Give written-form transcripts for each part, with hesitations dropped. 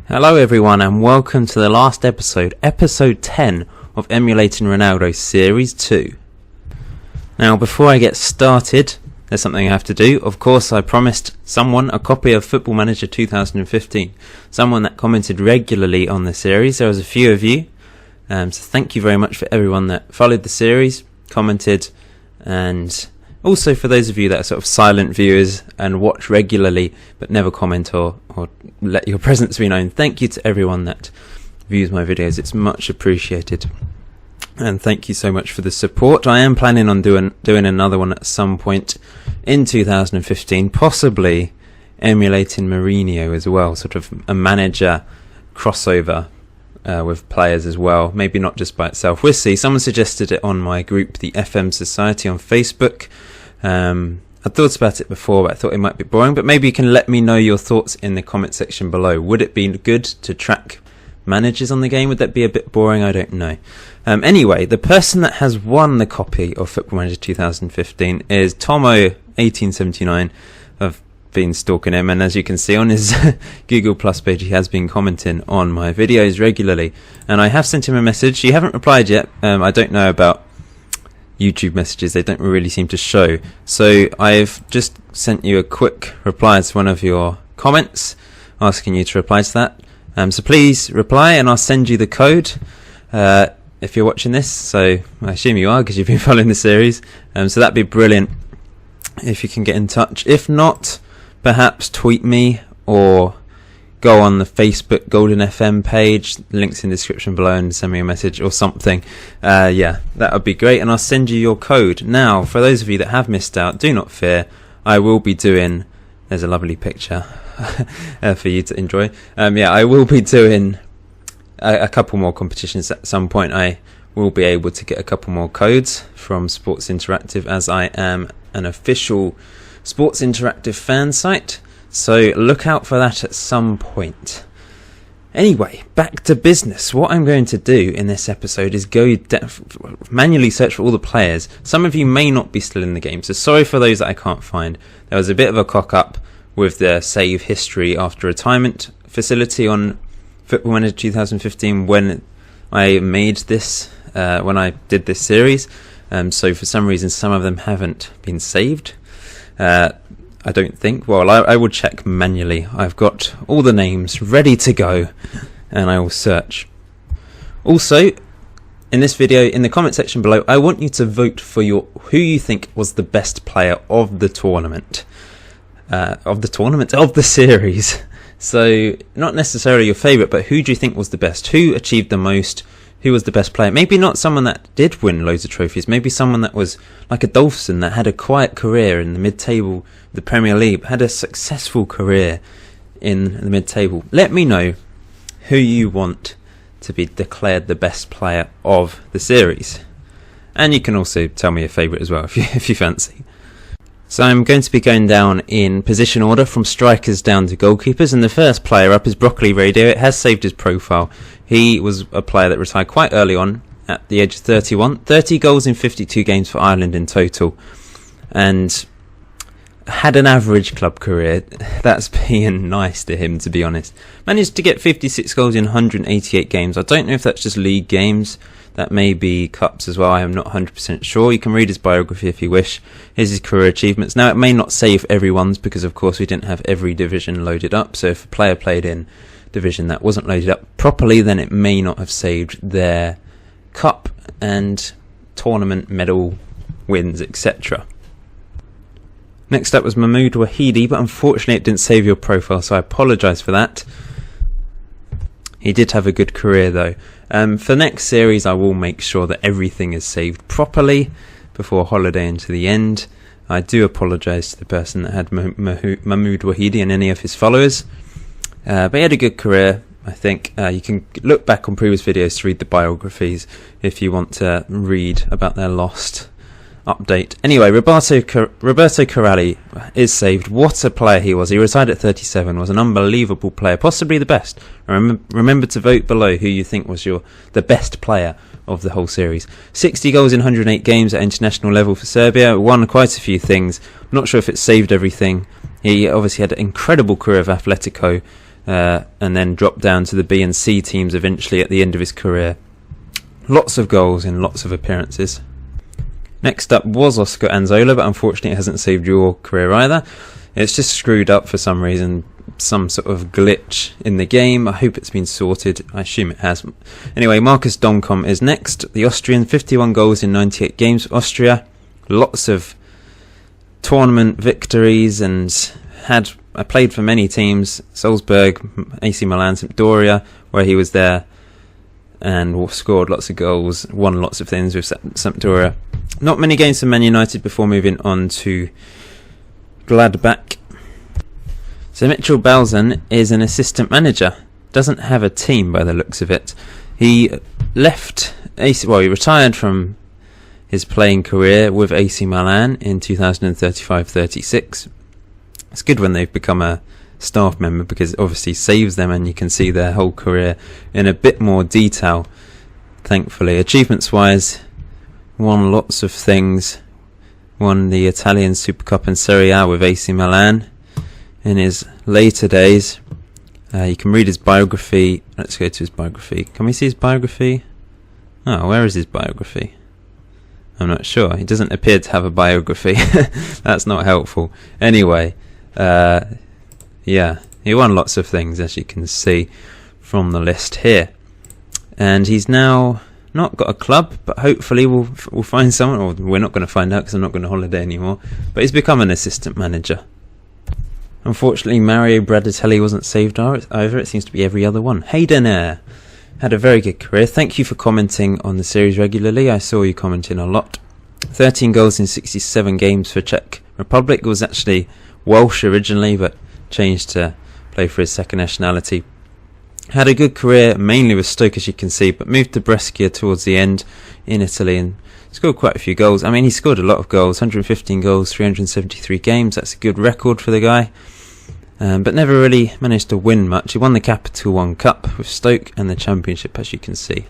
Hello everyone and welcome to the last episode, episode 10 of Emulating Ronaldo Series 2. Now before I get started, there's something I have to do. Of course I promised someone a copy of Football Manager 2015, someone that commented regularly on the series. There was a few of you, so thank you very much for everyone that followed the series, commented, and also for those of you that are sort of silent viewers and watch regularly but never comment or let your presence be known. Thank you to everyone that views my videos. It's much appreciated. And thank you so much for the support. I am planning on doing another one at some point in 2015, possibly emulating Mourinho as well, sort of a manager crossover with players as well, maybe not just by itself. We'll see. Someone suggested it on my group, the FM Society on Facebook. I thought about it before, but I thought it might be boring, but maybe you can let me know your thoughts in the comment section below. Would it be good to track managers on the game? Would that be a bit boring? I don't know. Anyway, the person that has won the copy of Football Manager 2015 is Tomo1879. I've been stalking him, and as you can see on his Google Plus page, he has been commenting on my videos regularly, and I have sent him a message. He hasn't replied yet. I don't know about YouTube messages, they don't really seem to show, so I've just sent you a quick reply to one of your comments asking you to reply to that, so please reply and I'll send you the code if you're watching this, so I assume you are because you've been following the series, so that'd be brilliant if you can get in touch. If not, perhaps tweet me or go on the Facebook Golden FM page, links in the description below, and send me a message or something. Yeah, that would be great, and I'll send you your code. Now, for those of you that have missed out, do not fear. I will be doing, there's a lovely picture for you to enjoy. Yeah, I will be doing a couple more competitions at some point. I will be able to get a couple more codes from Sports Interactive, as I am an official Sports Interactive fan site. So look out for that at some point. Anyway, back to business. What I'm going to do in this episode is go manually search for all the players. Some of you may not be still in the game, so sorry for those that I can't find. There was a bit of a cock-up with the save history after retirement facility on Football Manager 2015 when I made this, when I did this series. So for some reason, some of them haven't been saved. I don't think. Well, I will check manually. I've got all the names ready to go, and I will search. Also, in this video, in the comment section below, I want you to vote for who you think was the best player of the tournament. Of the series. So, not necessarily your favourite, but who do you think was the best? Who achieved the most? Who was the best player? Maybe not someone that did win loads of trophies. Maybe someone that was like a Dolphin that had a quiet career in the mid-table, the Premier League, had a successful career in the mid-table. Let me know who you want to be declared the best player of the series. And you can also tell me a favourite as well if you fancy. So I'm going to be going down in position order from strikers down to goalkeepers, and the first player up is Broccoli Radio. It has saved his profile. He was a player that retired quite early on at the age of 31. 30 goals in 52 games for Ireland in total, and had an average club career. That's being nice to him, to be honest. Managed to get 56 goals in 188 games. I don't know if that's just league games. That may be cups as well. I am not 100% sure. You can read his biography if you wish. Here's his career achievements. Now, it may not save everyone's because, of course, we didn't have every division loaded up. So if a player played in division that wasn't loaded up properly, then it may not have saved their cup and tournament medal wins, etc. Next up was Mahmoud Wahidi, but unfortunately it didn't save your profile, so I apologise for that. He did have a good career though. For next series I will make sure that everything is saved properly before holiday into the end. I do apologise to the person that had Mahmoud Wahidi and any of his followers. But he had a good career, I think. You can look back on previous videos to read the biographies if you want to read about their lost update. Anyway, Roberto Corrali is saved. What a player he was. He retired at 37, was an unbelievable player, possibly the best. Remember to vote below who you think was the best player of the whole series. 60 goals in 108 games at international level for Serbia, won quite a few things. I'm not sure if it saved everything. He obviously had an incredible career of Atletico, and then dropped down to the B and C teams eventually at the end of his career. Lots of goals in lots of appearances. Next up was Oscar Anzola, but unfortunately it hasn't saved your career either. It's just screwed up for some reason, some sort of glitch in the game. I hope it's been sorted. I assume it has. Anyway, Marcus Domkom is next. The Austrian, 51 goals in 98 games for Austria. Lots of tournament victories, and I played for many teams: Salzburg, AC Milan, Sampdoria, where he was there, and scored lots of goals, won lots of things with Sampdoria. Not many games for Man United before moving on to Gladbach. So Mitchell Balzan is an assistant manager. Doesn't have a team by the looks of it. He left he retired from his playing career with AC Milan in 2035-36. It's good when they've become a staff member, because it obviously saves them and you can see their whole career in a bit more detail, thankfully. Achievements wise, won lots of things. Won the Italian Super Cup and Serie A with AC Milan in his later days. You can read his biography. Let's go to his biography. Can we see his biography? Oh, where is his biography? I'm not sure. He doesn't appear to have a biography. That's not helpful. Anyway, he won lots of things, as you can see from the list here. And he's now not got a club, but hopefully we'll find someone, or we're not going to find out because I'm not going to holiday anymore. But he's become an assistant manager. Unfortunately, Mario Bradatelli wasn't saved either. It seems to be every other one. Hayden Eyre had a very good career. Thank you for commenting on the series regularly. I saw you commenting a lot. 13 goals in 67 games for Czech Republic. Was actually Welsh originally, but changed to play for his second nationality. Had a good career, mainly with Stoke, as you can see, but moved to Brescia towards the end in Italy and scored quite a few goals. I mean, he scored a lot of goals, 115 goals, 373 games. That's a good record for the guy. But never really managed to win much. He won the Capital One Cup with Stoke and the Championship, as you can see.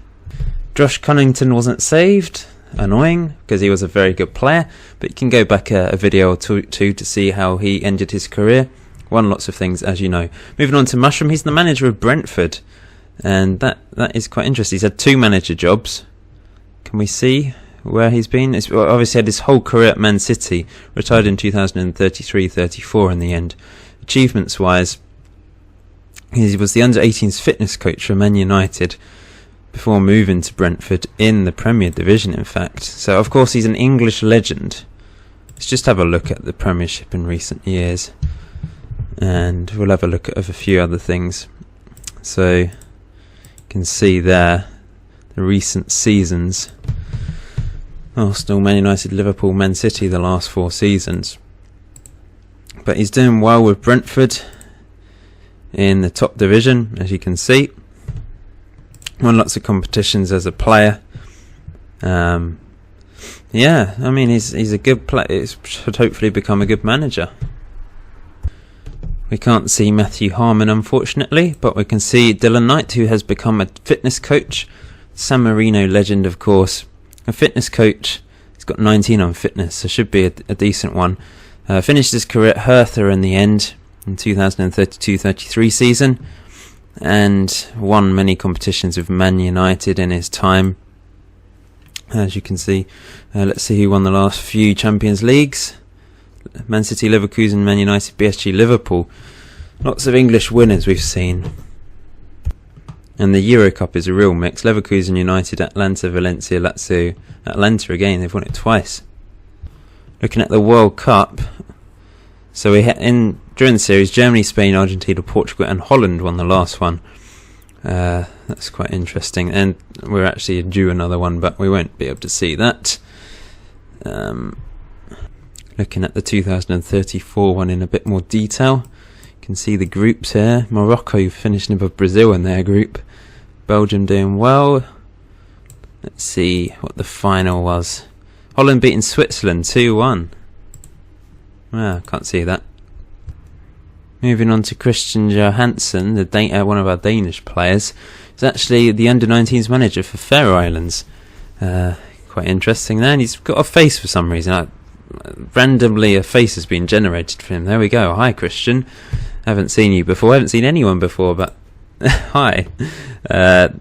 Josh Cunnington wasn't saved. Annoying, because he was a very good player. But you can go back a video or two to see how he ended his career. Won lots of things, as you know. Moving on to Mushroom, he's the manager of Brentford. And that is quite interesting. He's had 2 manager jobs. Can we see where he's been? He's obviously had his whole career at Man City. Retired in 2033-34 in the end. Achievements wise, he was the under-18s fitness coach for Man United before moving to Brentford in the Premier Division, in fact. So of course he's an English legend. Let's just have a look at the Premiership in recent years, and we'll have a look at a few other things. So you can see there the recent seasons: Arsenal, Man United, Liverpool, Man City, the last 4 seasons. But he's doing well with Brentford in the top division, as you can see. Won lots of competitions as a player. I mean, he's a good player. He should hopefully become a good manager. We can't see Matthew Harmon, unfortunately, but we can see Dylan Knight, who has become a fitness coach. San Marino legend, of course. A fitness coach. He's got 19 on fitness, so should be a decent one. Finished his career at Hertha in the end, in 2032-33 season, and won many competitions with Man United in his time, as you can see. Let's see who won the last few Champions Leagues. Man City, Leverkusen, Man United, PSG, Liverpool. Lots of English winners we've seen. And the Euro Cup is a real mix. Leverkusen, United, Atlanta, Valencia, Lazio. Atlanta again, they've won it twice. Looking at the World Cup, so during the series, Germany, Spain, Argentina, Portugal and Holland won the last one. That's quite interesting, and we're actually due another one, but we won't be able to see that. Looking at the 2034 one in a bit more detail, you can see the groups here. Morocco finishing above Brazil in their group. Belgium doing well. Let's see what the final was. Holland beating Switzerland 2-1. Can't see that. Moving on to Christian Johansson, one of our Danish players. He's actually the under-19s manager for Faroe Islands. Quite interesting there. And he's got a face for some reason. Randomly a face has been generated for him. There we go. Hi, Christian. Haven't seen you before. Haven't seen anyone before, but hi.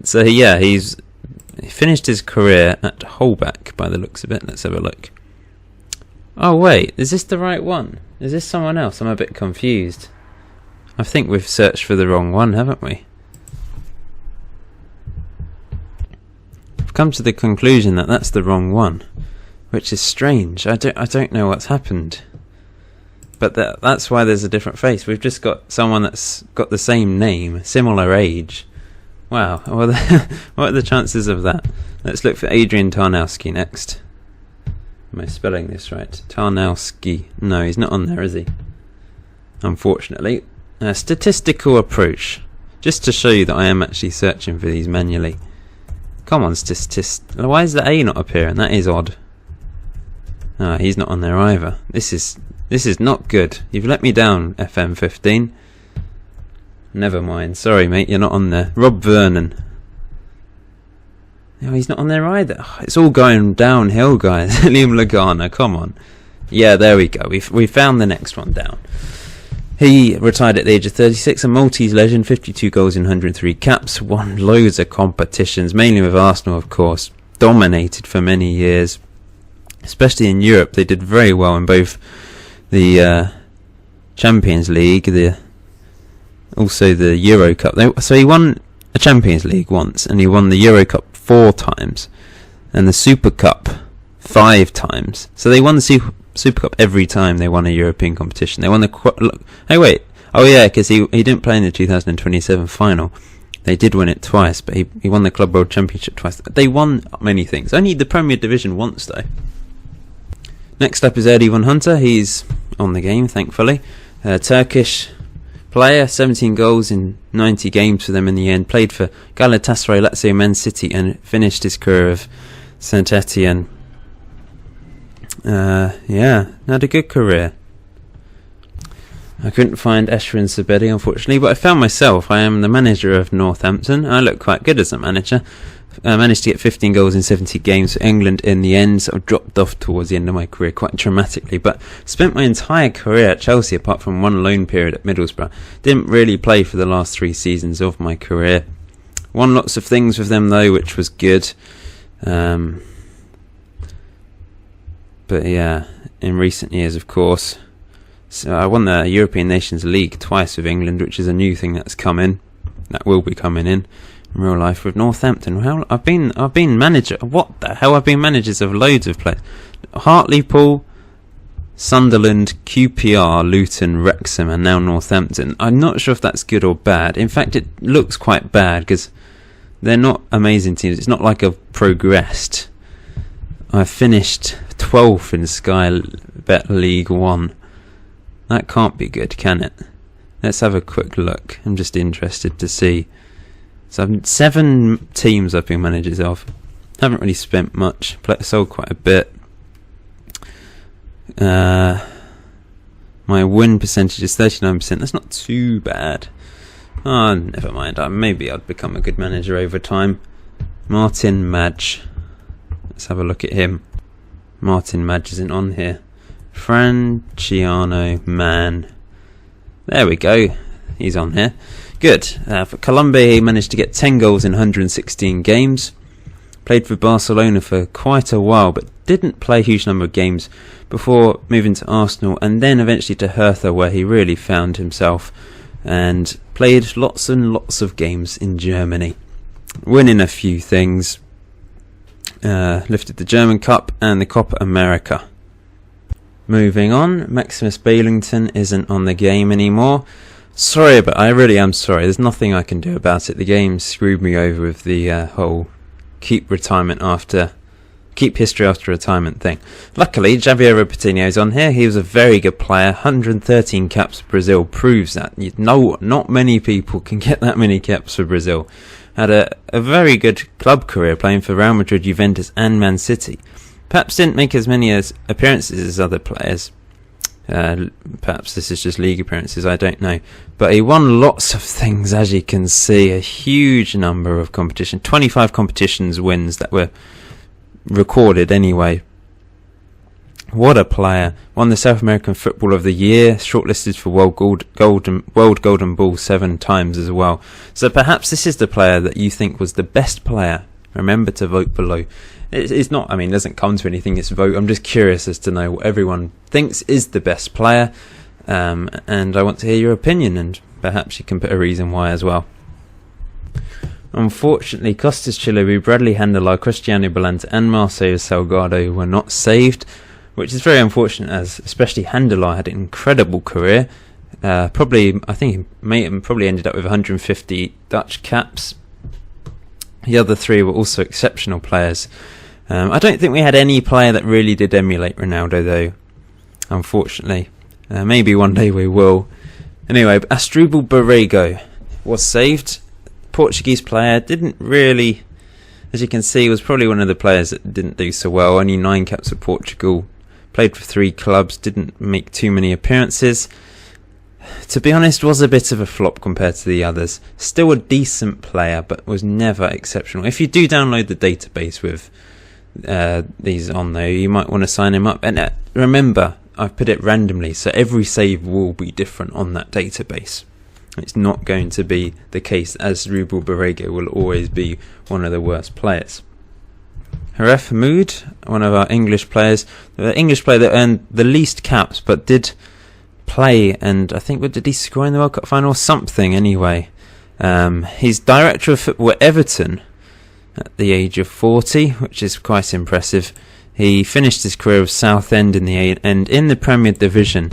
So yeah, he finished his career at Holbach by the looks of it. Let's have a look. Oh wait, is this the right one? Is this someone else? I'm a bit confused. I think we've searched for the wrong one, haven't we? I've come to the conclusion that that's the wrong one, which is strange. I don't know what's happened. But that's why there's a different face. We've just got someone that's got the same name, similar age. Wow, well, what are the chances of that? Let's look for Adrian Tarnowski next. Am I spelling this right? Tarnowski. No, he's not on there, is he? Unfortunately. A statistical approach. Just to show you that I am actually searching for these manually. Come on, why is the A not appearing? That is odd. Ah, he's not on there either. This is not good. You've let me down, FM15. Never mind. Sorry, mate. You're not on there. Rob Vernon. No, he's not on there either. Oh, it's all going downhill, guys. Liam Lagana. Come on. Yeah, there we go. We found the next one down. He retired at the age of 36, a Maltese legend, 52 goals in 103 caps, won loads of competitions, mainly with Arsenal, of course. Dominated for many years, especially in Europe. They did very well in both the Champions League, also the Euro Cup. So he won a Champions League once, and he won the Euro Cup 4 times, and the Super Cup 5 times. So they won the Super Cup every time they won a European competition. They won the... Hey, wait. Oh, yeah, because he didn't play in the 2027 final. They did win it twice, but he won the Club World Championship twice. They won many things. Only the Premier Division once, though. Next up is Erdi von Hunter. He's on the game, thankfully. Turkish player, 17 goals in 90 games for them in the end. Played for Galatasaray, Lazio, Man City, and finished his career of Saint Etienne. Yeah, had a good career. I couldn't find Eshrin Sabedi, unfortunately, but I found myself. I am the manager of Northampton. I look quite good as a manager. I managed to get 15 goals in 70 games for England in the end, so I dropped off towards the end of my career quite dramatically, but spent my entire career at Chelsea apart from one loan period at Middlesbrough. Didn't really play for the last 3 seasons of my career. Won lots of things with them though, which was good. But yeah, in recent years, of course. So I won the European Nations League twice with England, which is a new thing that's come in. That will be coming in real life with Northampton. I've been manager. What the hell? I've been managers of loads of players. Hartlepool, Sunderland, QPR, Luton, Wrexham, and now Northampton. I'm not sure if that's good or bad. In fact, it looks quite bad because they're not amazing teams. It's not like I've progressed. I finished 12th in Sky Bet League 1. That can't be good, can it? Let's have a quick look. I'm just interested to see. So I've 7 teams I've been managers of. Haven't really spent much. Sold quite a bit. My win percentage is 39%. That's not too bad. Oh, never mind. Maybe I'd become a good manager over time. Martin Madge. Let's have a look at him. Martin Madge isn't on here. Franciano Man. There we go. He's on here. Good. For Colombia, he managed to get 10 goals in 116 games. Played for Barcelona for quite a while, but didn't play a huge number of games before moving to Arsenal, and then eventually to Hertha, where he really found himself and played lots and lots of games in Germany, winning a few things. Lifted the German Cup and the Copa America. Moving on, Maximus Bailington isn't on the game anymore. Sorry, but I really am sorry. There's nothing I can do about it. The game screwed me over with the whole keep history after retirement thing. Luckily, Javier Coutinho's on here. He was a very good player. 113 caps for Brazil proves that. Not many people can get that many caps for Brazil. Had a very good club career playing for Real Madrid, Juventus and Man City. Perhaps didn't make as many appearances as other players. Perhaps this is just league appearances, I don't know. But he won lots of things, as you can see. A huge number of competition. 25 competitions wins that were recorded anyway. What a player. Won the South American Football of the Year, shortlisted for World Golden Ball 7 times as well. So perhaps this is the player that you think was the best player. Remember to vote below. It's not, it doesn't come to anything, it's vote. I'm just curious as to know what everyone thinks is the best player. And I want to hear your opinion, and perhaps you can put a reason why as well. Unfortunately, Costas Chilobu, Bradley Handler, Cristiano Bolanta and Marcelo Salgado were not saved, which is very unfortunate, as especially Handler had an incredible career. I think he probably ended up with 150 Dutch caps. The other three were also exceptional players. I don't think we had any player that really did emulate Ronaldo, though, unfortunately. Maybe one day we will. Anyway, Asdrubal Barrego was saved. Portuguese player, didn't really, as you can see, was probably one of the players that didn't do so well. Only 9 caps for Portugal. Played for 3 clubs, didn't make too many appearances. To be honest, was a bit of a flop compared to the others. Still a decent player, but was never exceptional. If you do download the database with these on there, you might want to sign him up. And remember, I've put it randomly, so every save will be different on that database. It's not going to be the case as Asdrubal Barrego will always be one of the worst players. Haref Hamoud, one of our English players, the English player that earned the least caps but did play, and I think, did he score in the World Cup final or something anyway? He's director of football at Everton at the age of 40, which is quite impressive. He finished his career with Southend in the Premier Division.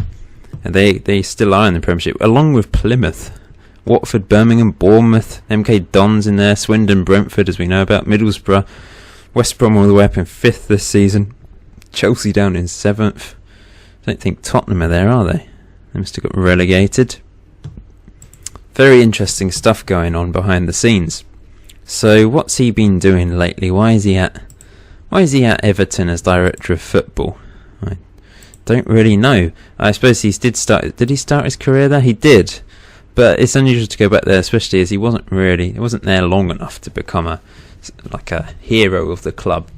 And they still are in the Premiership, along with Plymouth, Watford, Birmingham, Bournemouth, MK Dons in there, Swindon, Brentford, as we know about, Middlesbrough, West Brom all the way up in 5th this season, Chelsea down in 7th. I don't think Tottenham are there, are they? They must have got relegated. Very interesting stuff going on behind the scenes. So what's he been doing lately? Why is he at Everton as director of football? Don't really know. I suppose he did start. Did he start his career there? He did, but it's unusual to go back there, especially as he wasn't there long enough to become a hero of the club.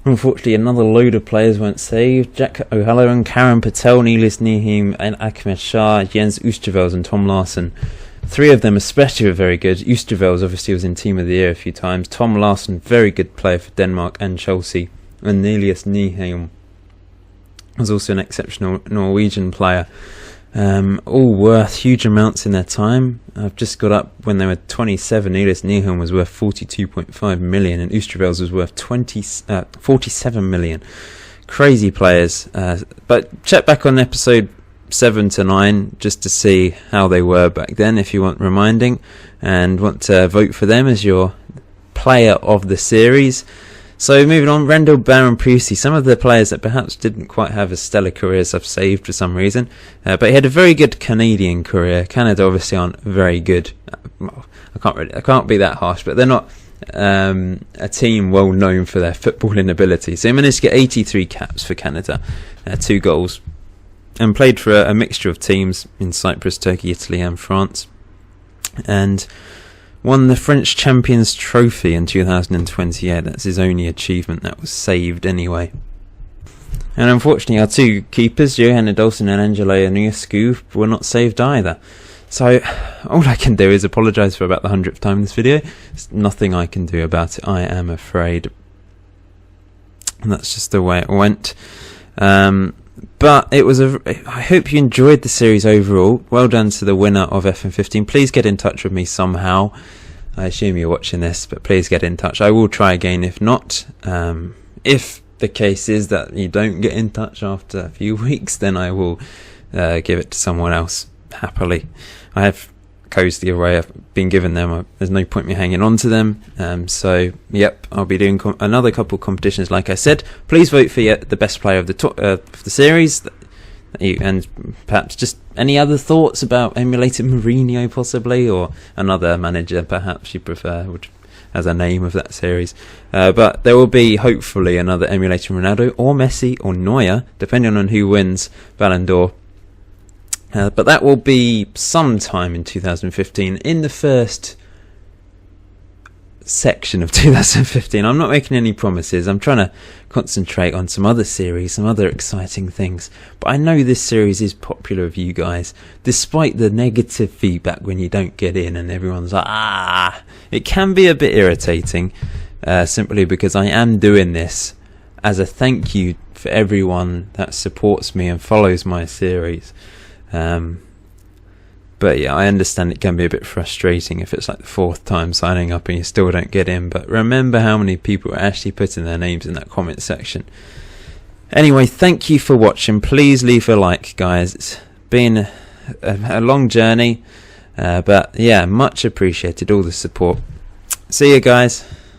Unfortunately, another load of players weren't saved. Jack O'Halloran, Karen Patel, Nilis Nihim, and Ahmed Shah, Jens Oosterveld and Tom Larsson. 3 of them especially were very good. Oosterveld obviously was in Team of the Year a few times. Tom Larsson, very good player for Denmark and Chelsea. And Nilis Nihim was also an exceptional Norwegian player. All worth huge amounts in their time. I've just got up when they were 27. Nilis Nihim was worth 42.5 million and Oosterveld was worth 47 million. Crazy players. But check back on episode 7 to 9 just to see how they were back then if you want reminding and want to vote for them as your player of the series. So moving on, Randall Baron Pusey, some of the players that perhaps didn't quite have as stellar careers I've saved for some reason, but he had a very good Canadian career. Canada obviously aren't very good. I can't be that harsh, but they're not a team well known for their footballing ability. So he managed to get 83 caps for Canada, 2 goals, and played for a mixture of teams in Cyprus, Turkey, Italy and France, and won the French Champions Trophy in 2028. That's his only achievement that was saved anyway. And unfortunately our 2 keepers, Johan Adolfsson and Angelo Ionescu, were not saved either. So all I can do is apologise for about the 100th time in this video. There's nothing I can do about it, I am afraid. And that's just the way it went. But it was I hope you enjoyed the series overall. Well done to the winner of FM15. Please get in touch with me somehow. I assume you're watching this, but please get in touch. I will try again if not. If the case is that you don't get in touch after a few weeks, then I will give it to someone else happily. I have codes the array I've been given them. There's no point me hanging on to them. So yep, I'll be doing another couple competitions like I said. Please vote for the best player of the series, and perhaps just any other thoughts about emulating Mourinho possibly, or another manager perhaps you prefer as a name of that series. But there will be hopefully another emulating Ronaldo or Messi or Neuer, depending on who wins Ballon d'Or. But that will be sometime in 2015, in the first section of 2015. I'm not making any promises. I'm trying to concentrate on some other series, some other exciting things. But I know this series is popular with you guys, despite the negative feedback when you don't get in and everyone's like, it can be a bit irritating, simply because I am doing this as a thank you for everyone that supports me and follows my series. But yeah, I understand it can be a bit frustrating if it's like the 4th time signing up and you still don't get in. But remember how many people are actually putting their names in that comment section. Anyway, thank you for watching. Please leave a like, guys. It's been a long journey. But yeah, much appreciated all the support. See you guys.